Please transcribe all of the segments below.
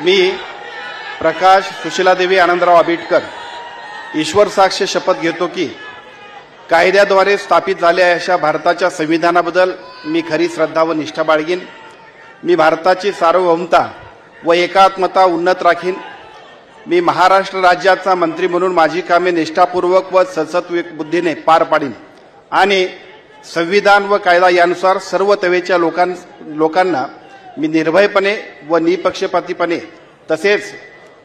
मी प्रकाश सुशीलादेवी आनंदराव आबिटकर ईश्वर साक्ष शपथ घेतो की कायद्याद्वारे स्थापित झालेल्या अशा भारताच्या संविधानाबद्दल मी खरी श्रद्धा व निष्ठा बाळगीन। मी भारताची सार्वभौमता व एकात्मता उन्नत राखीन। मी महाराष्ट्र राज्याचा मंत्री म्हणून माझी कामे निष्ठापूर्वक व सद्सद्विवेक बुद्धीने पार पाडीन आणि संविधान व कायदा यानुसार सर्व तवेच्या लोकांना मी निर्भयपणे व निपक्षपातीपणे तसेच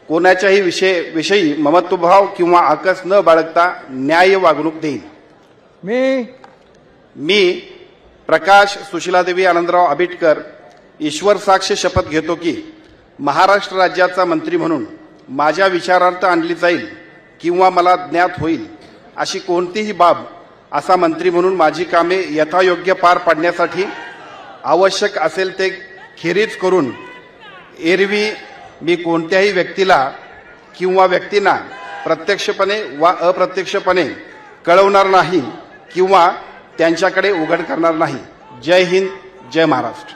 कोणाच्याही विषयी ममत्वभाव किंवा आकस न बाळगता न्याय वागणूक देईन। मी प्रकाश सुशीलादेवी आनंदराव आबिटकर ईश्वर साक्ष शपथ घेतो की महाराष्ट्र राज्याचा मंत्री म्हणून माझ्या विचारार्थ आणली जाईल किंवा मला ज्ञात होईल अशी कोणतीही बाब असा मंत्री म्हणून माझी कामे यथायोग्य पार पाडण्यासाठी आवश्यक असेल ते खेरीज करून एरवी मी कोणत्याही व्यक्तीला किंवा व्यक्तींना प्रत्यक्षपणे वा अप्रत्यक्षपणे कळवणार नाही किंवा त्यांच्याकडे उघड करणार नाही। जय हिंद, जय महाराष्ट्र।